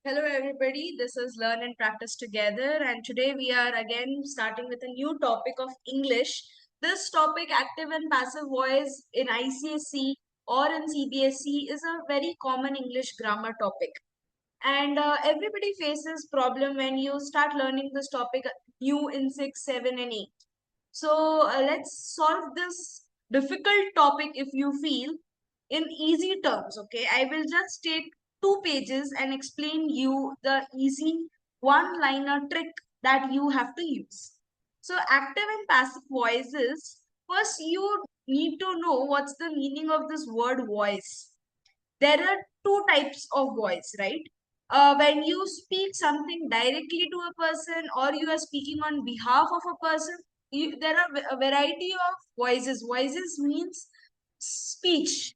Hello, everybody. This is Learn and Practice Together, and today we are again starting with a new topic of English. This topic, active and passive voice in ICSE or in CBSE, is a very common English grammar topic, and everybody faces problem when you start learning this topic new in 6, 7, and 8. So let's solve this difficult topic if you feel in easy terms. Okay, I will just take 2 pages and explain you the easy one-liner trick that you have to use. So active and passive voices. First, you need to know what's the meaning of this word voice. There are two types of voice, right? When you speak something directly to a person or you are speaking on behalf of a person, there are a variety of voices. Voices means speech.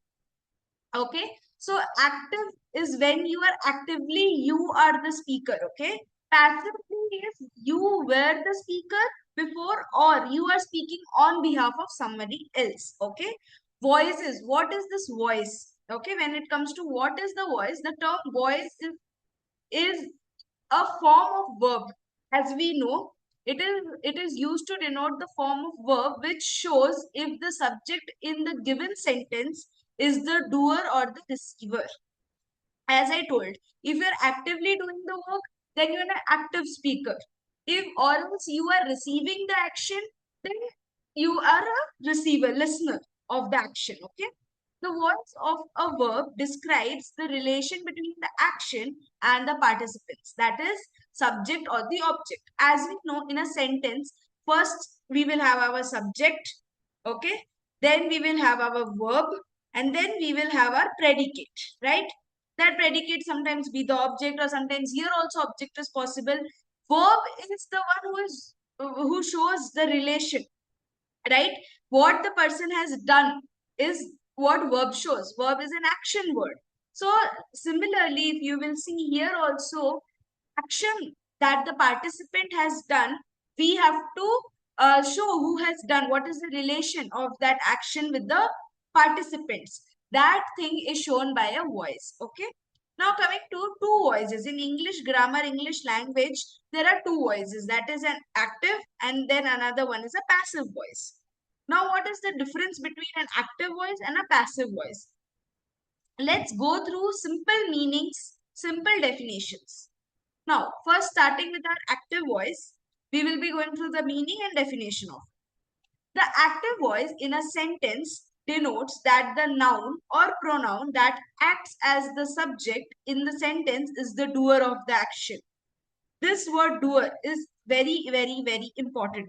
Okay, so active is when you are actively, you are the speaker. Okay, passively is you were the speaker before or you are speaking on behalf of somebody else. Okay, voices, what is this voice? Okay, when it comes to what is the voice, the term voice is a form of verb. As we know, it is used to denote the form of verb which shows if the subject in the given sentence is the doer or the receiver. As I told, if you're actively doing the work, then you're an active speaker. If or else you are receiving the action, then you are a receiver, listener of the action. Okay. The voice of a verb describes the relation between the action and the participants, that is, subject or the object. As we know, in a sentence, first we will have our subject, okay, then we will have our verb, and then we will have our predicate, right? That predicate sometimes be the object, or sometimes here also object is possible. Verb is the one who shows the relation, right? What the person has done is what verb shows. Verb is an action word. So similarly, if you will see here also, action that the participant has done, we have to show who has done, what is the relation of that action with the participants. That thing is shown by a voice. Okay, now coming to two voices in English grammar, English language, there are two voices, that is an active and then another one is a passive voice. Now what is the difference between an active voice and a passive voice? Let's go through simple meanings, simple definitions. Now, first starting with our active voice, we will be going through the meaning and definition of it. The active voice in a sentence denotes that the noun or pronoun that acts as the subject in the sentence is the doer of the action. This word doer is very, very, very important.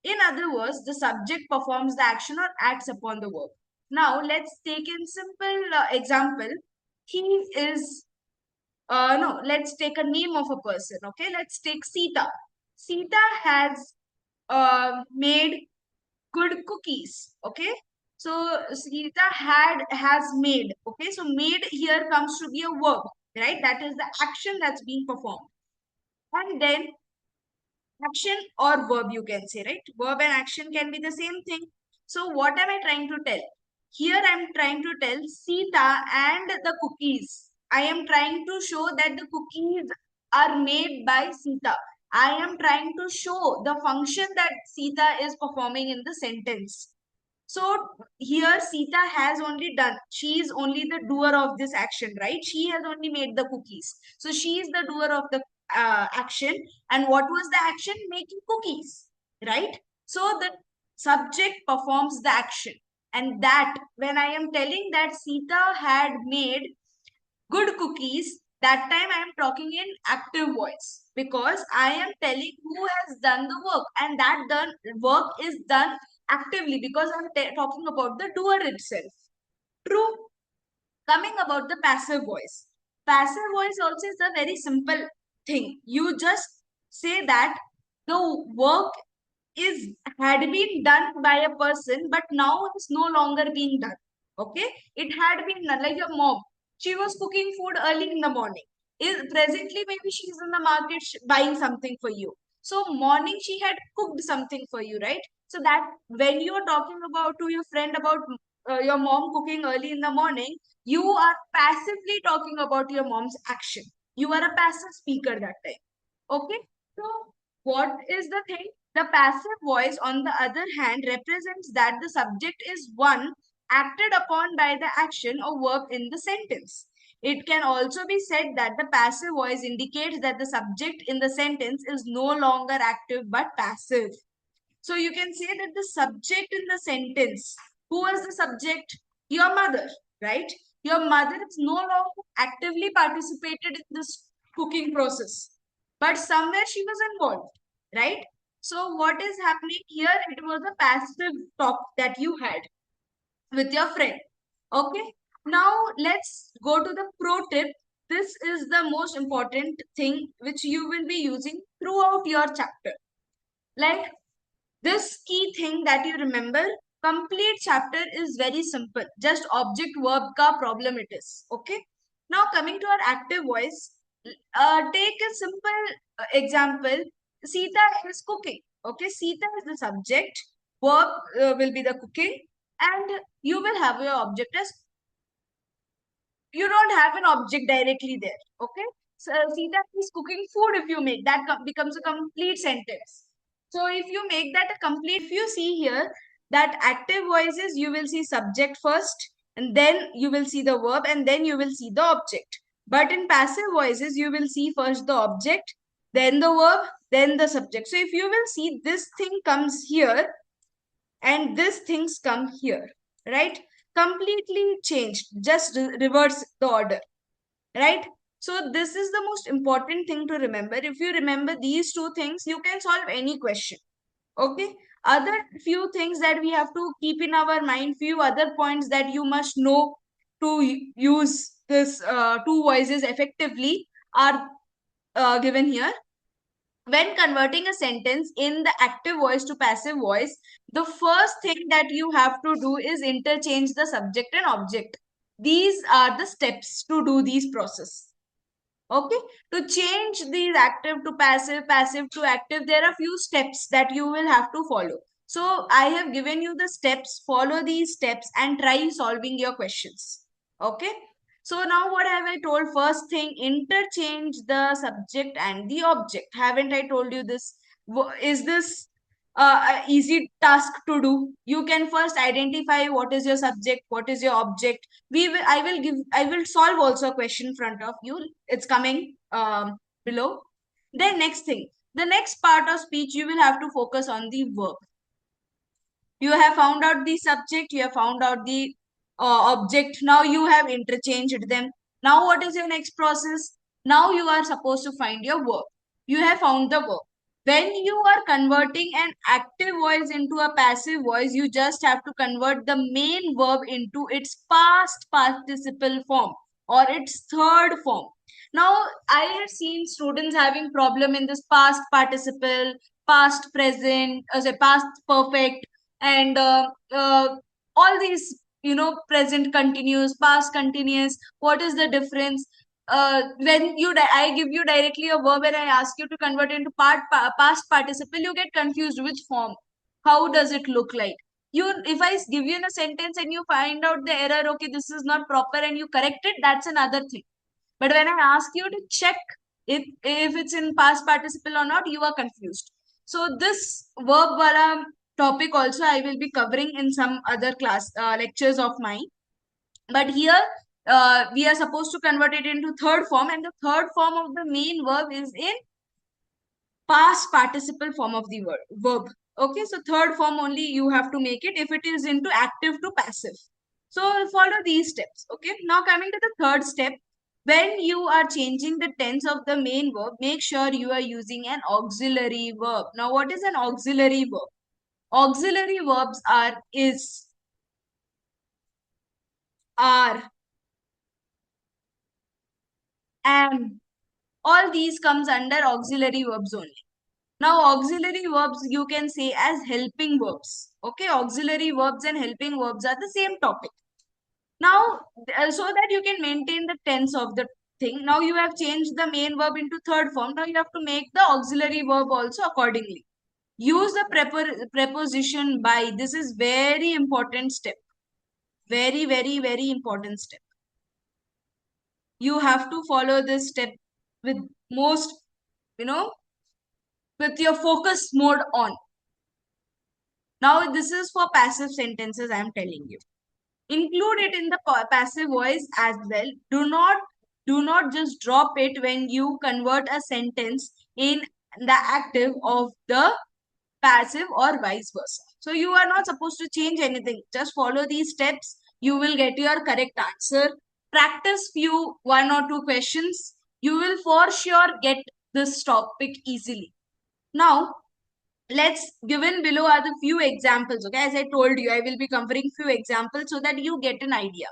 In other words, the subject performs the action or acts upon the verb. Now, let's take in simple example. He is no, let's take a name of a person. Okay, let's take Sita. Sita has made good cookies. Okay, so Sita has made. Okay, so made here comes to be a verb, right? That is the action that's being performed. And then action or verb, you can say, right? Verb and action can be the same thing. So what am I trying to tell? Here I'm trying to tell Sita and the cookies. I am trying to show that the cookies are made by Sita. I am trying to show the function that Sita is performing in the sentence. So here Sita has only done, she is only the doer of this action, right? She has only made the cookies. So she is the doer of the action. And what was the action? Making cookies, right? So the subject performs the action. And that, when I am telling that Sita had made good cookies, that time I am talking in active voice because I am telling who has done the work, and that done work is done actively because I'm talking about the doer itself. True. Coming about the passive voice. Passive voice also is a very simple thing. You just say that the work is had been done by a person, but now it's no longer being done. Okay, it had been done, like your mom. She was cooking food early in the morning. Is presently maybe she's in the market buying something for you. So morning she had cooked something for you, right? So that when you are talking about to your friend about your mom cooking early in the morning, you are passively talking about your mom's action. You are a passive speaker that time. Okay. So what is the thing? The passive voice, on the other hand, represents that the subject is one acted upon by the action or verb in the sentence. It can also be said that the passive voice indicates that the subject in the sentence is no longer active but passive. So you can say that the subject in the sentence, who was the subject? Your mother, right? Your mother is no longer actively participated in this cooking process, but somewhere she was involved, right? So what is happening here? It was a passive talk that you had with your friend. Okay. Now let's go to the pro tip. This is the most important thing which you will be using throughout your chapter. Like this key thing that you remember, complete chapter is very simple. Just object verb ka problem it is. Okay. Now coming to our active voice, take a simple example. Sita is cooking. Okay. Sita is the subject. Verb will be the cooking, and you will have your object as, you don't have an object directly there. Okay. So Sita is cooking food. If you make that becomes a complete sentence. So if you make that a complete, if you see here that active voices, you will see subject first, and then you will see the verb, and then you will see the object. But in passive voices, you will see first the object, then the verb, then the subject. So if you will see, this thing comes here and this things come here, right? Completely changed, just reverse the order, right? So this is the most important thing to remember. If you remember these two things, you can solve any question. Okay. Other few things that we have to keep in our mind, few other points that you must know to use this two voices effectively are given here. When converting a sentence in the active voice to passive voice, the first thing that you have to do is interchange the subject and object. These are the steps to do these process. Okay. To change these active to passive, passive to active, there are few steps that you will have to follow. So I have given you the steps, follow these steps and try solving your questions. Okay. So now what have I told? First thing, interchange the subject and the object. Haven't I told you this? Is this a easy task to do? You can first identify what is your subject, what is your object. I will solve also a question in front of you. It's coming below. Then next thing, the next part of speech, you will have to focus on the verb. You have found out the subject, you have found out the object. Now you have interchanged them. Now what is your next process? Now you are supposed to find your verb. You have found the verb. When you are converting an active voice into a passive voice, you just have to convert the main verb into its past participle form or its third form. Now, I have seen students having problem in this past participle, past present, say past perfect, and all these, present continuous, past continuous. What is the difference? When I give you directly a verb and I ask you to convert into past participle, you get confused which form. How does it look like? If I give you in a sentence and you find out the error, okay, this is not proper, and you correct it, that's another thing. But when I ask you to check if it's in past participle or not, you are confused. So this verb wala topic also I will be covering in some other class lectures of mine. But here we are supposed to convert it into third form, and the third form of the main verb is in past participle form of the verb. Okay, so third form only you have to make it if it is into active to passive. So follow these steps. Okay, now coming to the third step, when you are changing the tense of the main verb, make sure you are using an auxiliary verb. Now, what is an auxiliary verb? Auxiliary verbs are is, are, am. All these comes under auxiliary verbs only. Now, auxiliary verbs you can say as helping verbs. Okay, auxiliary verbs and helping verbs are the same topic. Now, so that you can maintain the tense of the thing, now you have changed the main verb into third form. Now you have to make the auxiliary verb also accordingly. Use the preposition by. This is very important step. Very, very, very important step. You have to follow this step with most, you know, with your focus mode on. Now, this is for passive sentences, I am telling you. Include it in the passive voice as well. Do not just drop it when you convert a sentence in the active of the passive or vice versa. So you are not supposed to change anything. Just follow these steps. You will get your correct answer. Practice few 1 or 2 questions. You will for sure get this topic easily. Now, let's given below are the few examples. Okay, as I told you, I will be covering few examples so that you get an idea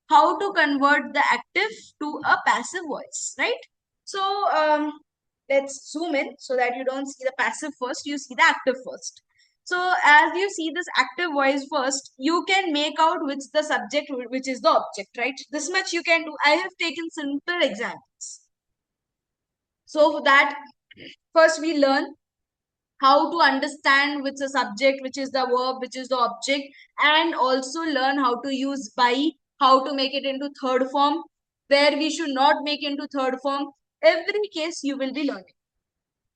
how to convert the active to a passive voice, right? So let's zoom in so that you don't see the passive first, you see the active first. So as you see this active voice first, you can make out which the subject, which is the object, right? This much you can do. I have taken simple examples. So for that, first we learn how to understand which is the subject, which is the verb, which is the object, and also learn how to use by, how to make it into third form, where we should not make into third form. Every case you will be learning.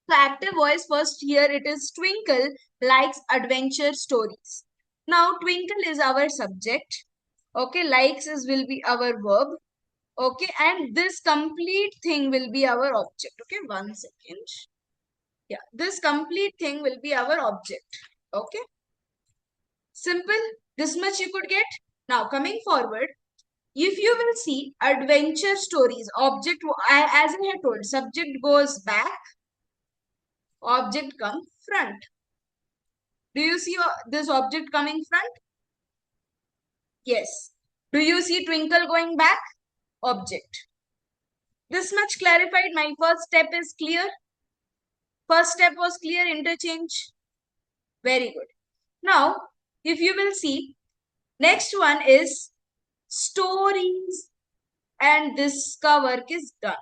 So active voice first here it is Twinkle likes adventure stories. Now Twinkle is our subject. Okay, likes is will be our verb. Okay, and this complete thing will be our object. Okay, 1 second. Yeah, this complete thing will be our object. Okay. Simple. This much you could get. Now coming forward, if you will see adventure stories, object, as I had told, subject goes back, object comes front. Do you see this object coming front? Yes. Do you see Twinkle going back? Object. This much clarified. My first step is clear. First step was clear, interchange. Very good. Now, if you will see, next one is stories, and this work is done.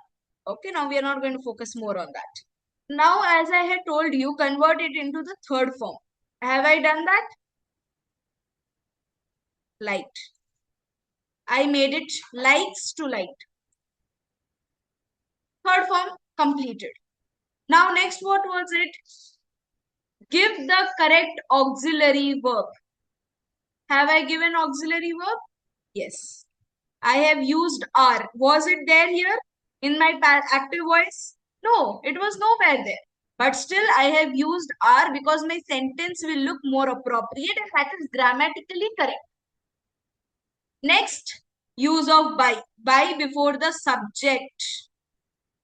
Okay, now we are not going to focus more on that. Now, as I had told you, convert it into the third form. Have I done that? Light. I made it likes to light. Third form completed. Now, next, what was it? Give the correct auxiliary verb. Have I given auxiliary verb? Yes. I have used are. Was it there here in my active voice? No, it was nowhere there. But still, I have used are because my sentence will look more appropriate and that is grammatically correct. Next, use of by. By before the subject.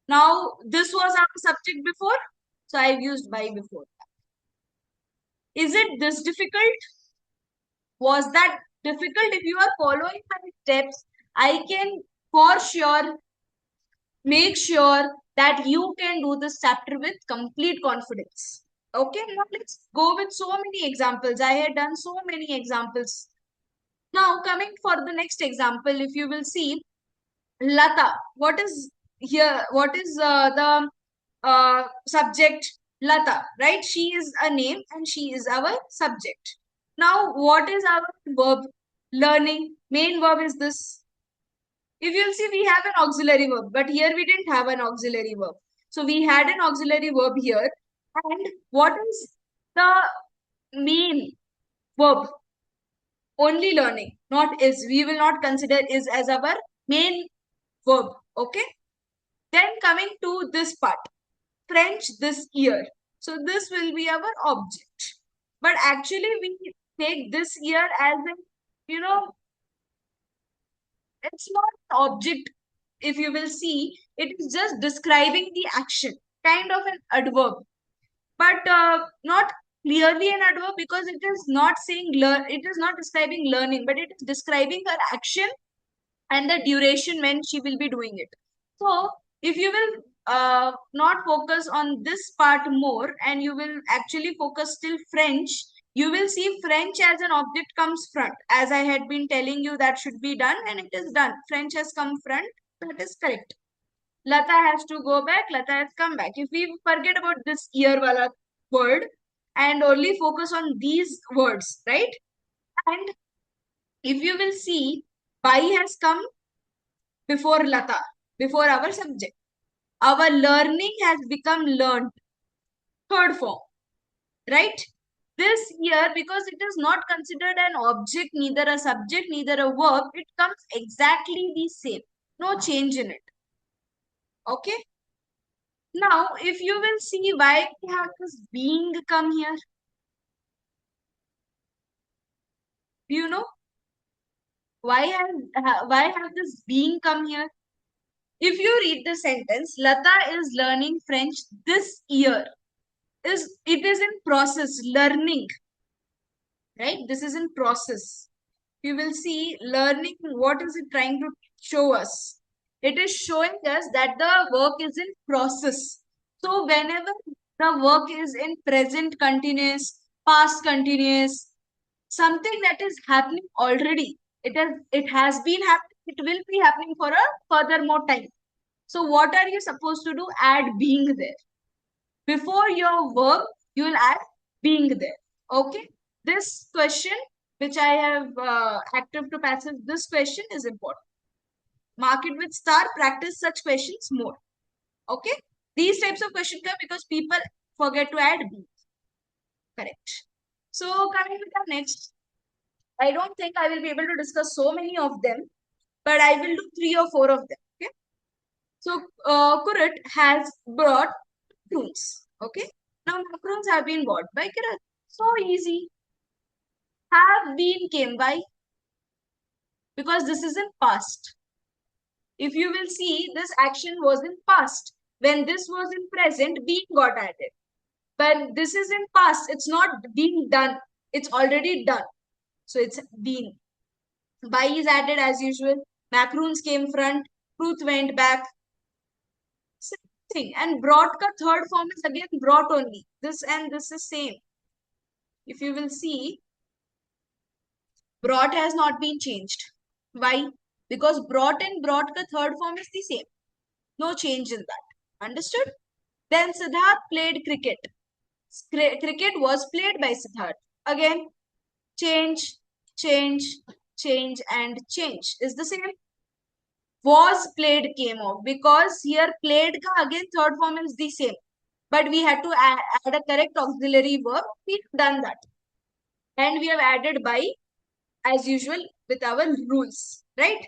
Now, this was our subject before. So, I've used by before. Is it this difficult? Was that difficult? If you are following my steps, I can for sure make sure that you can do this chapter with complete confidence. Okay, now let's go with so many examples. I had done so many examples. Now, coming for the next example, if you will see Lata, what is here? What is the subject? Lata, right? She is a name and she is our subject. Now, what is our verb? Learning. Main verb is this. If you'll see, we have an auxiliary verb, but here we didn't have an auxiliary verb. So we had an auxiliary verb here. And what is the main verb? Only learning, not is. We will not consider is as our main verb. Okay. Then coming to this part, French this year. So this will be our object. But actually we take this year as a, it's not an object. If you will see, it is just describing the action, kind of an adverb, but not clearly an adverb because it is not saying learn, it is not describing learning, but it is describing her action and the duration when she will be doing it. So if you will not focus on this part more and you will actually focus till French, you will see French as an object comes front. As I had been telling you that should be done and it is done. French has come front. That is correct. Lata has to go back. Lata has come back. If we forget about this year wala word and only focus on these words, right? And if you will see, Bai has come before Lata, before our subject. Our learning has become learned. Third form, right? This here, because it is not considered an object, neither a subject, neither a verb, it comes exactly the same. No change in it. Okay? Now, if you will see why we have this being come here, do you know why have this being come here? If you read the sentence, Lata is learning French this year. It is in process, learning, right? This is in process. You will see learning, what is it trying to show us? It is showing us that the work is in process. So whenever the work is in present continuous, past continuous, something that is happening already, it has been happening, it will be happening for a further more time. So what are you supposed to do? Add being there. Before your verb, you will add being there. Okay. This question, which I have active to passive, this question is important. Mark it with star. Practice such questions more. Okay. These types of questions come because people forget to add being. Correct. So coming with the next, I don't think I will be able to discuss so many of them, but I will do 3 or 4 of them. Okay. So Kurat has brought macaroons. Okay. Now macaroons have been bought by Kirat. So easy. Have been came by, because this is in past. If you will see, this action was in past. When this was in present, being got added. But this is in past. It's not being done. It's already done. So it's been. By is added as usual. Macaroons came front. Truth went back. Same thing. And brought ka third form is again brought only. This and this is same. If you will see, brought has not been changed. Why? Because brought and brought ka third form is the same. No change in that. Understood? Then Siddharth played cricket. Cricket was played by Siddharth. Again, change, change, change, and change is the same. Was played came off because here played ka again third form is the same. But we had to add a correct auxiliary verb. We've done that. And we have added by as usual with our rules, right?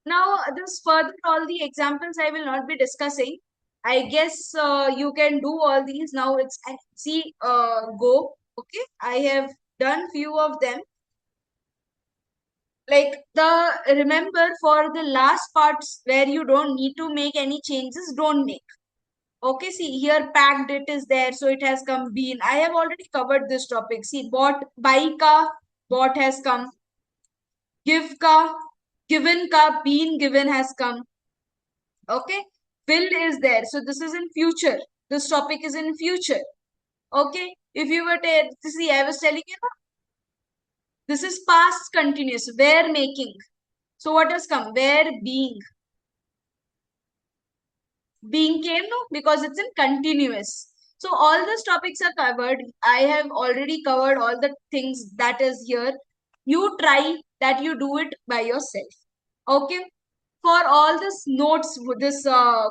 Now, this further, all the examples I will not be discussing. I guess you can do all these. Now it's an easy go. Okay, I have done few of them. Like remember for the last parts where you don't need to make any changes, don't make. Okay, see here packed it is there, so it has come been. I have already covered this topic. See, bought, buy ka, bought has come. Give ka, given ka, been given has come. Okay, will is there, so this is in future. This topic is in future. Okay, if you were to see, I was telling you, this is past continuous, where making. So what has come? Where being came, no, because it's in continuous. So all these topics are covered. I have already covered all the things that is here. You try that, you do it by yourself. Okay, for all this notes, this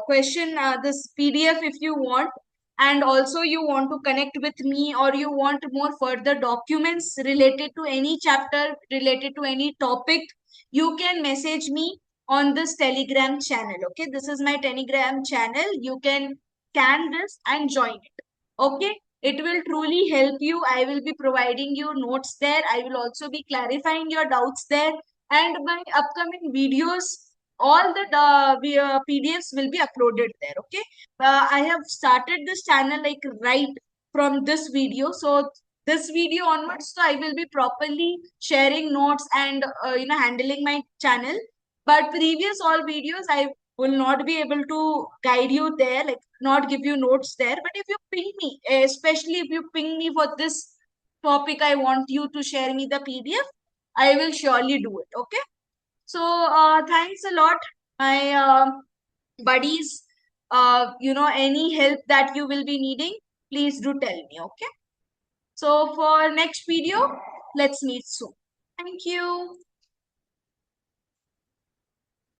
question, this PDF, if you want, and also you want to connect with me, or you want more further documents related to any chapter, related to any topic, you can message me on this Telegram channel. Okay, this is my Telegram channel. You can scan this and join it. Okay, it will truly help you. I will be providing you notes there. I will also be clarifying your doubts there, and my upcoming videos, all the PDFs will be uploaded there. Okay, I have started this channel like right from this video, so this video onwards, so I will be properly sharing notes and handling my channel. But previous all videos, I will not be able to guide you there, like not give you notes there. But if you ping me, especially if you ping me for this topic, I want you to share me the PDF, I will surely do it. Okay. So thanks a lot, my buddies. Any help that you will be needing, please do tell me. Okay. So for next video, let's meet soon. Thank you.